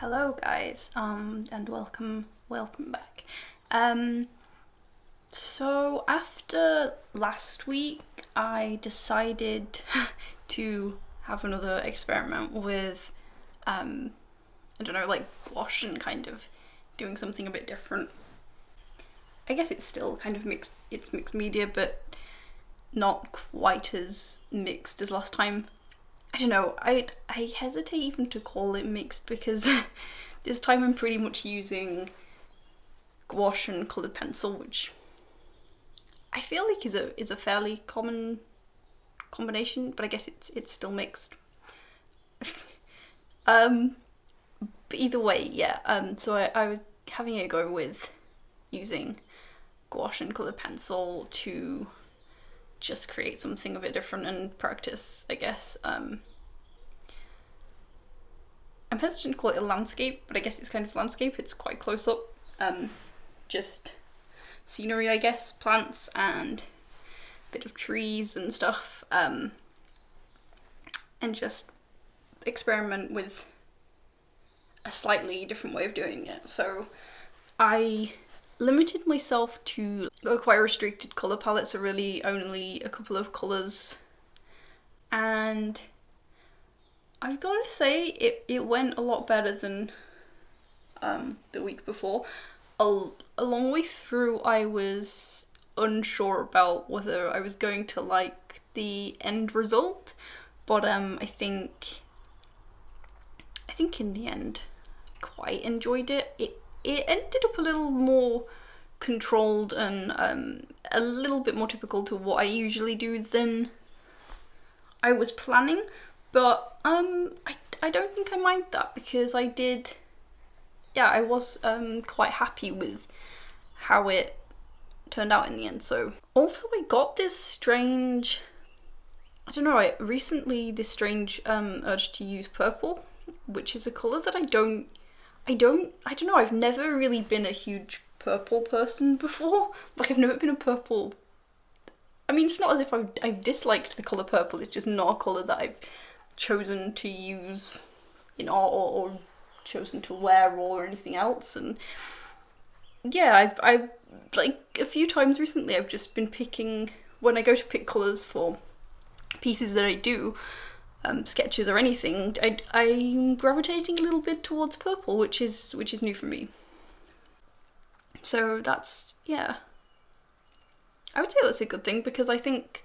Hello guys, and welcome back. So after last week, I decided to have another experiment with, I don't know, like gouache and kind of doing something a bit different. I guess it's still kind of mixed media, but not quite as mixed as last time. I don't know, I hesitate even to call it mixed because this time I'm pretty much using gouache and coloured pencil, which I feel like is a fairly common combination, but I guess it's still mixed. But either way, yeah. So I was having a go with using gouache and coloured pencil to just create something a bit different and practice, I guess. I'm hesitant to call it a landscape, but I guess it's kind of landscape. It's quite close up. Just scenery, I guess, plants and a bit of trees and stuff. And just experiment with a slightly different way of doing it. So I limited myself to a quite restricted colour palette, so really only a couple of colours, and I've got to say it went a lot better than the week before. A long way through I was unsure about whether I was going to like the end result, but I think in the end I quite enjoyed it. It ended up a little more controlled and a little bit more typical to what I usually do than I was planning, but I don't think I mind that because I was quite happy with how it turned out in the end. So also I got this strange, I don't know, recently this strange urge to use purple, which is a colour that I don't know, I've never really been a huge purple person before. Like, I've never been a purple, I mean, it's not as if I've disliked the colour purple, it's just not a colour that I've chosen to use in art or chosen to wear or anything else. And yeah, I've like a few times recently I've just been picking, when I go to pick colours for pieces that I do, sketches or anything, I'm gravitating a little bit towards purple, which is new for me. So that's, yeah, I would say that's a good thing because I think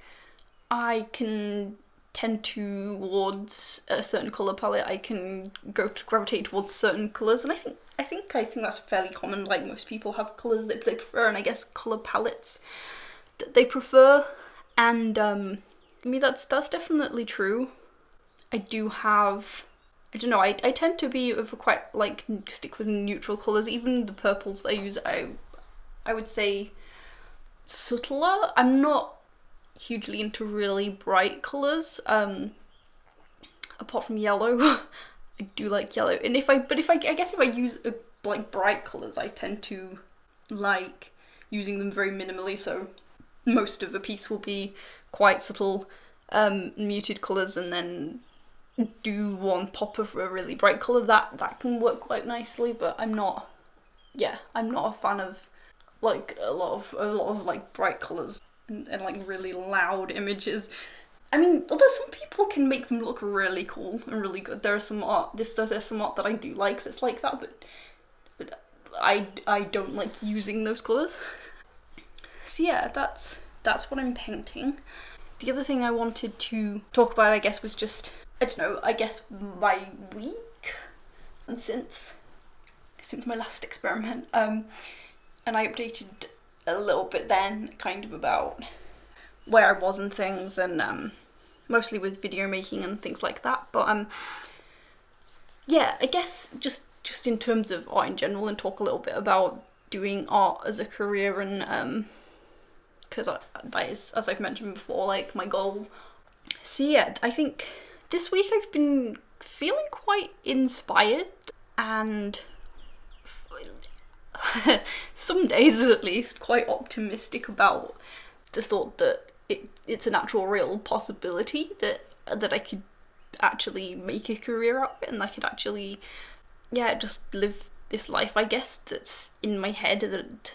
I can tend towards a certain colour palette. I can gravitate towards certain colours, and I think that's fairly common. Like, most people have colours that they prefer, and I guess colour palettes that they prefer. And I mean, that's definitely true. I do have, I don't know, I tend to be of a quite, like, stick with neutral colours. Even the purples I use, I would say subtler. I'm not hugely into really bright colours, apart from yellow. I do like yellow, and I guess if I use like bright colours, I tend to like using them very minimally, so most of the piece will be quite subtle, muted colours, and then do one pop of a really bright colour. That can work quite nicely, but I'm not a fan of like a lot of like bright colours and like really loud images. I mean, although some people can make them look really cool and really good, there's some art that I do like that's like that, but I don't like using those colours. So yeah, that's what I'm painting. The other thing I wanted to talk about, I guess, was just, I don't know, I guess my week since my last experiment, and I updated a little bit then, kind of about where I was and things, and mostly with video making and things like that. But yeah, I guess just in terms of art in general, and talk a little bit about doing art as a career, and because that is, as I've mentioned before, like my goal. So yeah, I think this week I've been feeling quite inspired, and some days at least quite optimistic about the thought that it's an actual real possibility that I could actually make a career out of it, and I could actually yeah, just live this life, I guess, that's in my head. That,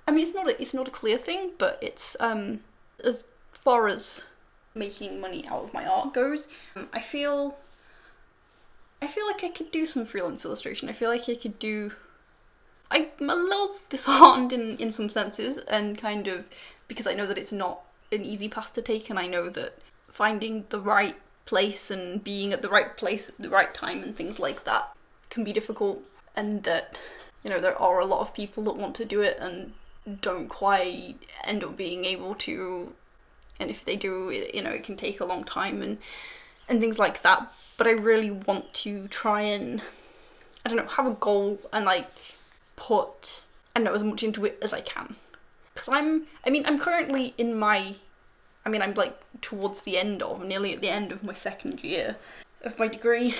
I mean, it's not a clear thing, but it's as far as making money out of my art goes, I feel like I could do some freelance illustration. I feel like I could do. I'm a little disheartened in some senses, and kind of because I know that it's not an easy path to take, and I know that finding the right place and being at the right place at the right time and things like that can be difficult, and that, you know, there are a lot of people that want to do it and don't quite end up being able to, and if they do, you know, it can take a long time and things like that. But I really want to try and, I don't know, have a goal and like put, I don't know, as much into it as I can. Because I'm currently in my, I'm like towards the end of, nearly at the end of my second year of my degree,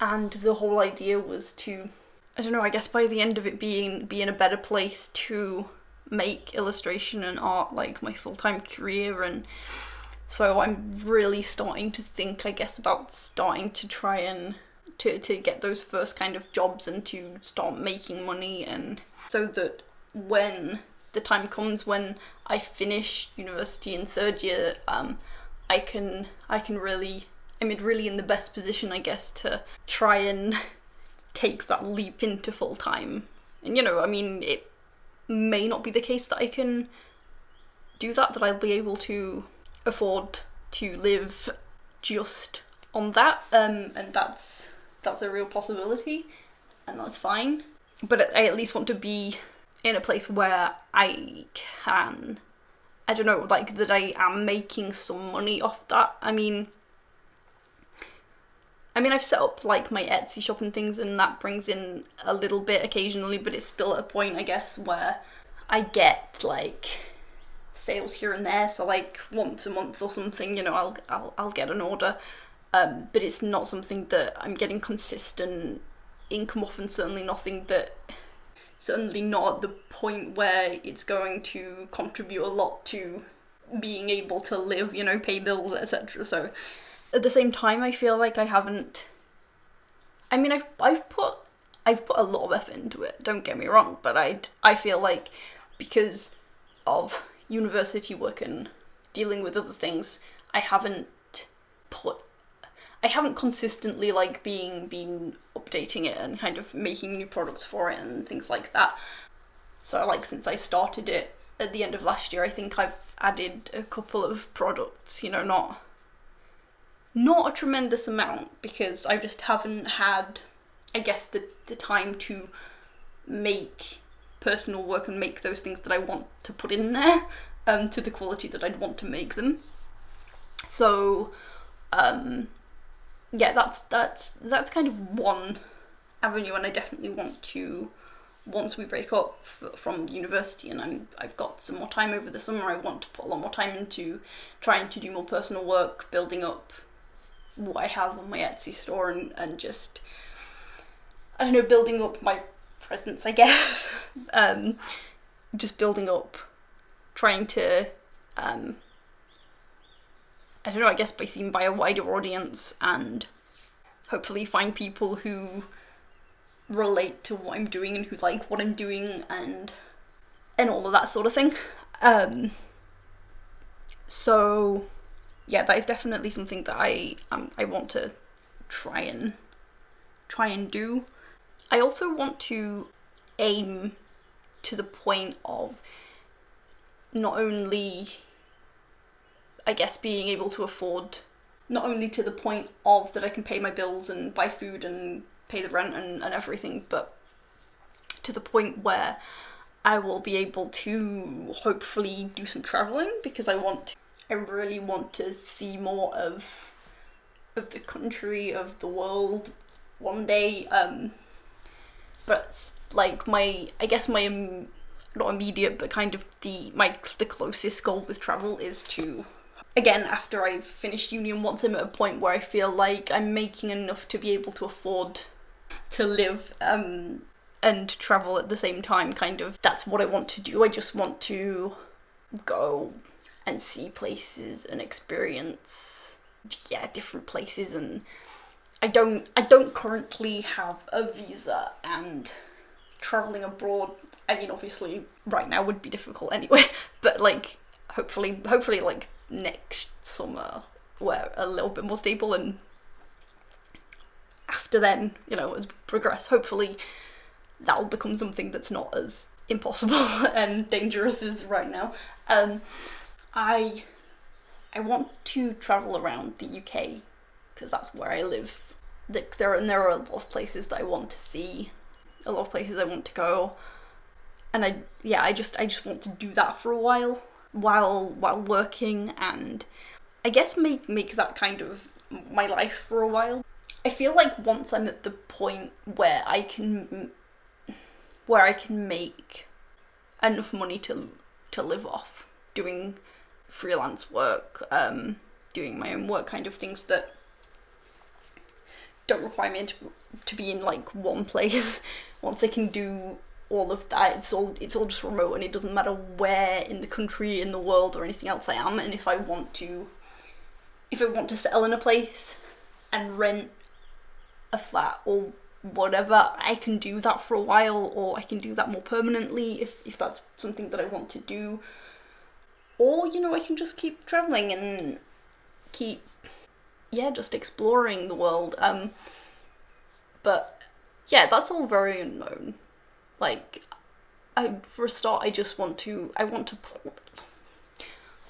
and the whole idea was to, I don't know, I guess by the end of it be in a better place to make illustration and art like my full-time career. And so I'm really starting to think, I guess, about starting to try and to get those first kind of jobs and to start making money, and so that when the time comes when I finish university in third year, I can really, really in the best position, I guess, to try and take that leap into full-time. And, you know, I mean, it may not be the case that I can do that I'll be able to afford to live just on that, and that's a real possibility, and that's fine. But I at least want to be in a place where I can, I don't know, like that I am making some money off that. I mean, I've set up like my Etsy shop and things, and that brings in a little bit occasionally, but it's still at a point, I guess, where I get like sales here and there. So like once a month or something, you know, I'll get an order, but it's not something that I'm getting consistent income off, and certainly not at the point where it's going to contribute a lot to being able to live, you know, pay bills, etc. So at the same time, I feel like I haven't, I've put a lot of effort into it, don't get me wrong, but I feel like because of university work and dealing with other things, I haven't consistently like been updating it and kind of making new products for it and things like that. So like since I started it at the end of last year, I think I've added a couple of products, you know, not a tremendous amount, because I just haven't had, I guess, the time to make personal work and make those things that I want to put in there to the quality that I'd want to make them. So yeah, that's kind of one avenue, and I definitely want to, once we break up from university and I've got some more time over the summer, I want to put a lot more time into trying to do more personal work, building up what I have on my Etsy store, and just, I don't know, building up my presence, I guess. Just building up, trying to, I don't know, I guess by seen by a wider audience, and hopefully find people who relate to what I'm doing and who like what I'm doing, and all of that sort of thing. So yeah, that is definitely something that I want to try and do. I also want to aim to the point of not only, I guess, being able to afford, not only to the point of that I can pay my bills and buy food and pay the rent and everything, but to the point where I will be able to hopefully do some traveling, because I really want to see more of the country, of the world one day. But like my not immediate, but kind of the closest goal with travel is to, again, after I've finished uni and once I'm at a point where I feel like I'm making enough to be able to afford to live and travel at the same time, kind of, that's what I want to do. I just want to go and see places and experience, different places, and I don't currently have a visa, and traveling abroad, I mean, obviously right now would be difficult anyway, but like hopefully like next summer we're a little bit more stable, and after then, you know, as we progress, hopefully that'll become something that's not as impossible and dangerous as right now. I want to travel around the UK because that's where I live. There are a lot of places that I want to see, a lot of places I want to go, and I just want to do that for a while working, and I guess make that kind of my life for a while. I feel like once I'm at the point where I can make enough money to live off doing freelance work, doing my own work, kind of things that don't require me to be in like one place. Once I can do all of that, it's all just remote, and it doesn't matter where in the country, in the world, or anything else I am. And if I want to settle in a place and rent a flat or whatever, I can do that for a while, or I can do that more permanently if that's something that I want to do. Or, you know, I can just keep traveling and keep just exploring the world. But yeah, that's all very unknown. Like, for a start, I want to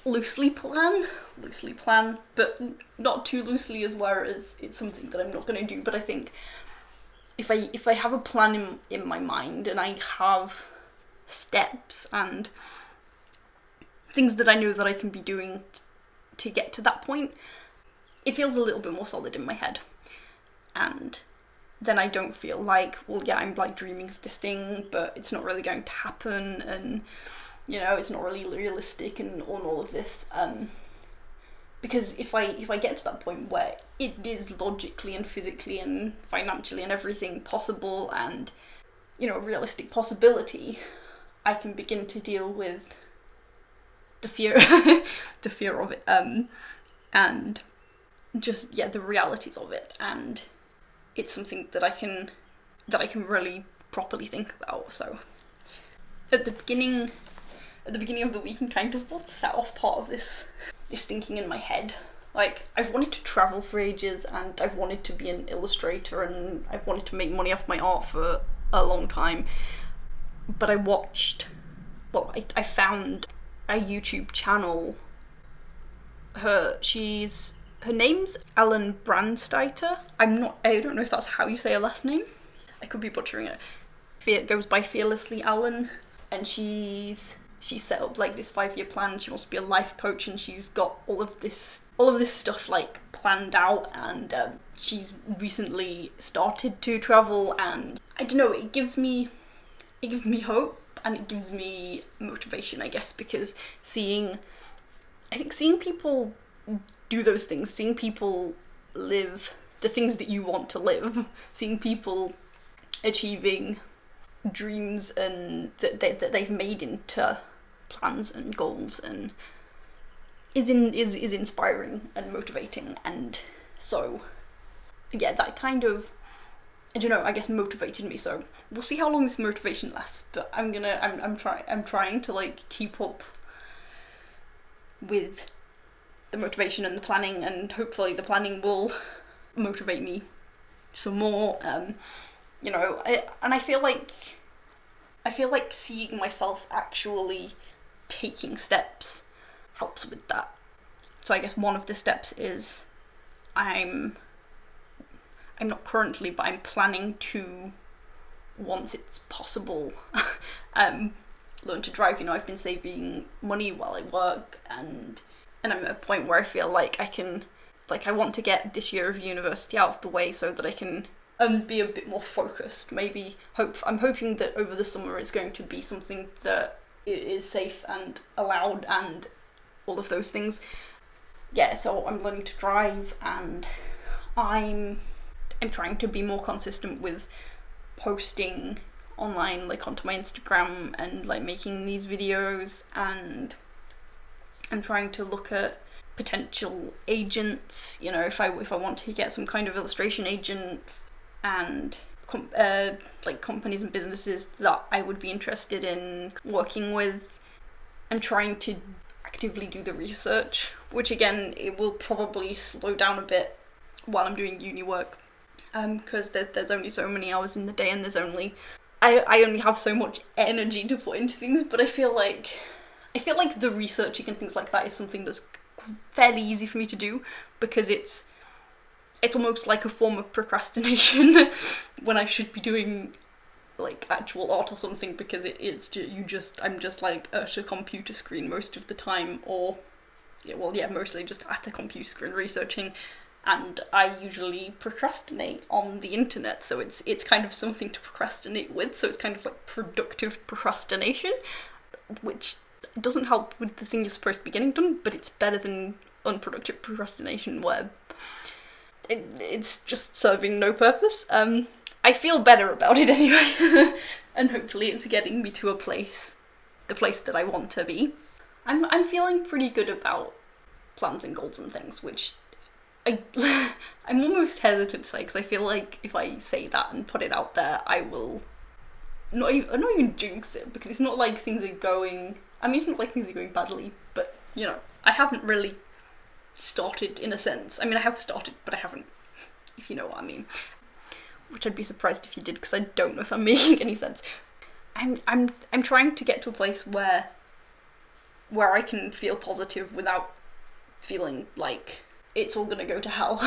loosely plan, but not too loosely as well as it's something that I'm not going to do. But I think if I have a plan in my mind, and I have steps and things that I know that I can be doing to get to that point, it feels a little bit more solid in my head. And then I don't feel like, well, yeah, I'm like dreaming of this thing, but it's not really going to happen, and you know, it's not really realistic, and all of this. Because if I get to that point where it is logically and physically and financially and everything possible, and you know, a realistic possibility, I can begin to deal with the fear of it, and just the realities of it, and it's something that I can really properly think about. So at the beginning of the week, and kind of what set off part of this thinking in my head, like, I've wanted to travel for ages, and I've wanted to be an illustrator, and I've wanted to make money off my art for a long time. But I found a YouTube channel. Her name's Ellen Brandsteiter. I don't know if that's how you say her last name. I could be butchering it. It goes by Fearlessly Ellen, and she's set up like this 5-year plan. She wants to be a life coach, and she's got all of this stuff like planned out, and she's recently started to travel, and I don't know, it gives me hope, and it gives me motivation, I guess, because seeing people do those things, seeing people live the things that you want to live, seeing people achieving dreams and that they've made into plans and goals, and is inspiring and motivating. And so yeah, that kind of, I don't know, I guess motivated me. So we'll see how long this motivation lasts, but I'm trying to like keep up with the motivation and the planning, and hopefully the planning will motivate me some more. You know, I feel like seeing myself actually taking steps helps with that. So I guess one of the steps is I'm not currently, but I'm planning to, once it's possible, learn to drive. You know, I've been saving money while I work, and I'm at a point where I feel like I want to get this year of university out of the way so that I can be a bit more focused. I'm hoping that over the summer it's going to be something that is safe and allowed and all of those things. Yeah, so I'm learning to drive, and I'm trying to be more consistent with posting online, like onto my Instagram, and like making these videos, and I'm trying to look at potential agents, you know, if I want to get some kind of illustration agent, and like companies and businesses that I would be interested in working with. I'm trying to actively do the research, which again, it will probably slow down a bit while I'm doing uni work, because there's only so many hours in the day, and I only have so much energy to put into things. But I feel like the researching and things like that is something that's fairly easy for me to do, because it's almost like a form of procrastination when I should be doing like actual art or something, because I'm just like at a computer screen most of the time, or mostly just at a computer screen researching, and I usually procrastinate on the internet, so it's kind of something to procrastinate with, so it's kind of like productive procrastination, which doesn't help with the thing you're supposed to be getting done, but it's better than unproductive procrastination where it's just serving no purpose. I feel better about it anyway, and hopefully it's getting me to the place that I want to be. I'm feeling pretty good about plans and goals and things, which I'm almost hesitant to say, because I feel like if I say that and put it out there, I will not even jinx it, because it's not like things are going. I mean, it's not like things are going badly, but you know, I haven't really started in a sense. I mean, I have started, but I haven't, if you know what I mean. Which I'd be surprised if you did, because I don't know if I'm making any sense. I'm trying to get to a place where I can feel positive without feeling like it's all gonna go to hell.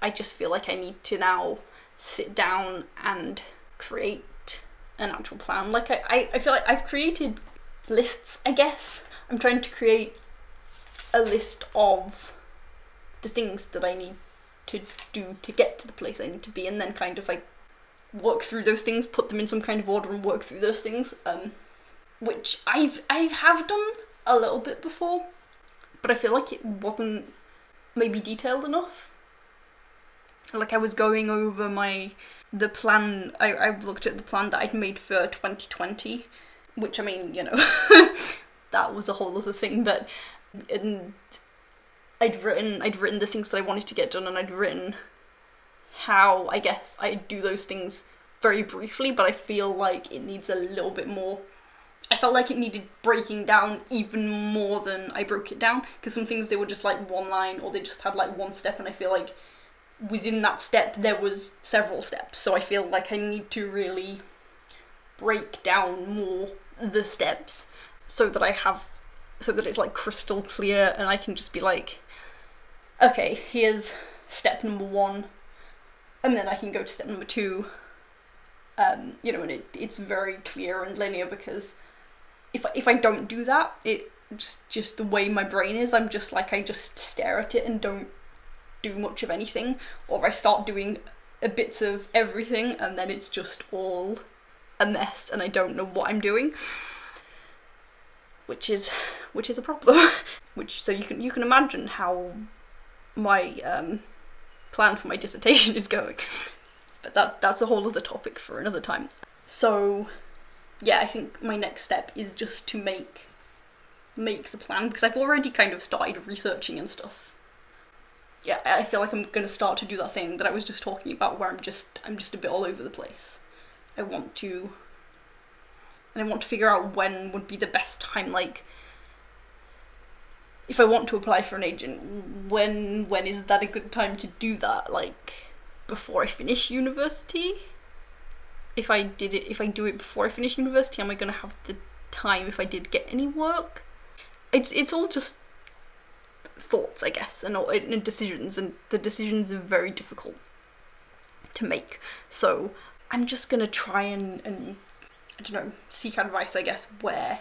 I just feel like I need to now sit down and create an actual plan. Like I feel like I've created lists, I guess. I'm trying to create a list of the things that I need to do to get to the place I need to be, and then kind of like work through those things, put them in some kind of order and work through those things, which I have done a little bit before, but I feel like it wasn't maybe detailed enough. Like I was going over the plan, I looked at the plan that I'd made for 2020, which I mean, you know, that was a whole other thing, but and I'd written the things that I wanted to get done, and I'd written how I guess I'd do those things very briefly, but I feel like it needs a little bit more. I felt like it needed breaking down even more than I broke it down, because some things they were just like one line, or they just had like one step, and I feel like within that step there was several steps, so I feel like I need to really break down more the steps so that it's like crystal clear, and I can just be like, okay, here's step number 1, and then I can go to step number 2, you know, and it's very clear and linear, because if I don't do that, it just the way my brain is, I'm just like, I just stare at it and don't do much of anything, or I start doing a bits of everything, and then it's just all a mess, and I don't know what I'm doing. Which is a problem. So you can imagine how my plan for my dissertation is going, but that's a whole other topic for another time. So yeah, I think my next step is just to make the plan, because I've already kind of started researching and stuff. Yeah, I feel like I'm gonna start to do that thing that I was just talking about, where I'm just a bit all over the place. I want to figure out when would be the best time, like, if I want to apply for an agent, when is that a good time to do that? Like, before I finish university? If I do it before I finish university, am I gonna have the time if I did get any work? It's all just thoughts, I guess, and decisions, and the decisions are very difficult to make. So I'm just gonna try and I don't know, seek advice, I guess, where,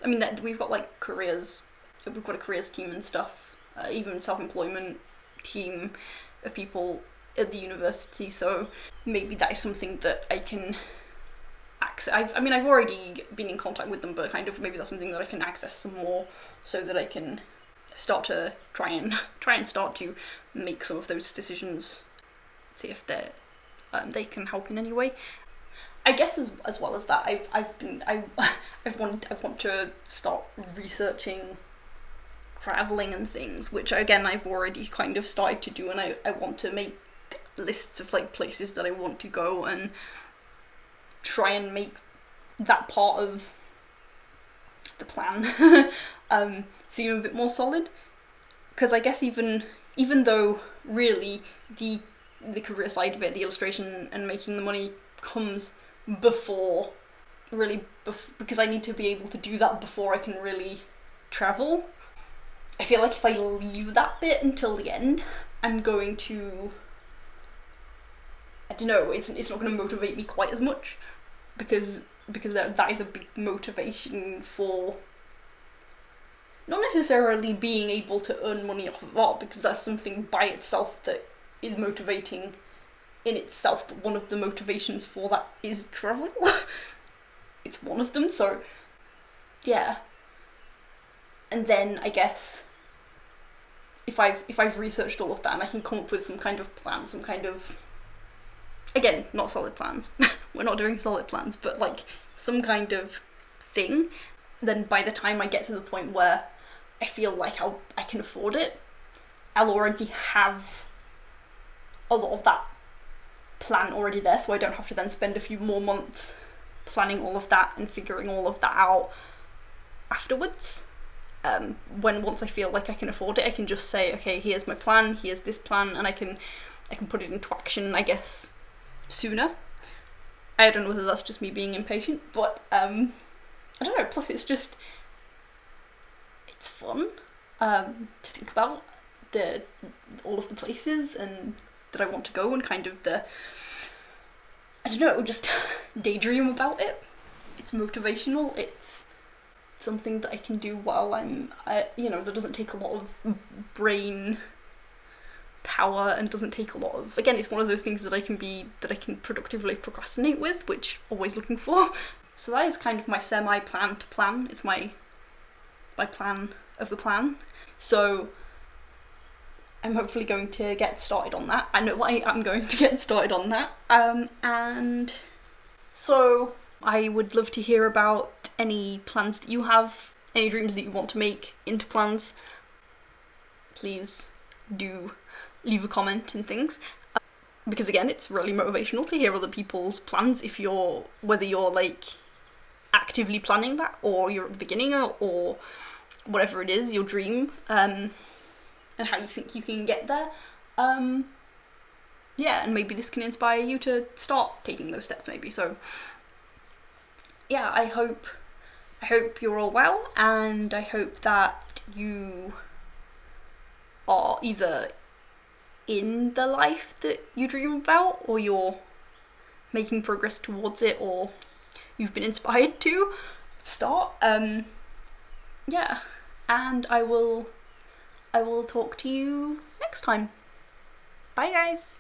I mean, that we've got like careers, we've got a careers team and stuff, even self-employment team of people at the university, so maybe that is something that I can access. I've already been in contact with them, but kind of maybe that's something that I can access some more, so that I can start to try and start to make some of those decisions, see if they can help in any way. I guess as well as that, I want to start researching traveling and things, which again I've already kind of started to do, and I want to make lists of like places that I want to go and try and make that part of the plan seem a bit more solid, because I guess even though really the career side of it, the illustration and making the money, comes before because I need to be able to do that before I can really travel. I feel like if I leave that bit until the end, I'm going to, I don't know, it's not going to motivate me quite as much, because that is a big motivation for not necessarily being able to earn money off of art, because that's something by itself that is motivating in itself, but one of the motivations for that is travel. It's one of them, so yeah. And then I guess if I've researched all of that and I can come up with some kind of plan, some kind of, again, not solid plans, we're not doing solid plans, but like some kind of thing, then by the time I get to the point where I feel like I can afford it, I'll already have a lot of that plan already there, so I don't have to then spend a few more months planning all of that and figuring all of that out afterwards. Once I feel like I can afford it, I can just say, okay, here's my plan, here's this plan, and I can put it into action, I guess, sooner. I don't know whether that's just me being impatient, but I don't know, plus it's fun to think about all of the places and that I want to go, and kind of I don't know, just daydream about it. It's motivational, it's something that I can do while that doesn't take a lot of brain power and doesn't take a lot of, again, it's one of those things that I can productively procrastinate with, which always looking for. So that is kind of my semi-plan to plan. It's my plan of the plan. So I'm hopefully going to get started on that. I know I am going to get started on that. And so I would love to hear about any plans that you have, any dreams that you want to make into plans. Please do leave a comment and things. Because again, it's really motivational to hear other people's plans, whether you're like actively planning that, or you're at the beginning, or whatever it is, your dream, and how you think you can get there. Yeah, and maybe this can inspire you to start taking those steps maybe. So yeah, I hope you're all well, and I hope that you are either in the life that you dream about, or you're making progress towards it, or you've been inspired to start. Yeah, and I will talk to you next time. Bye guys!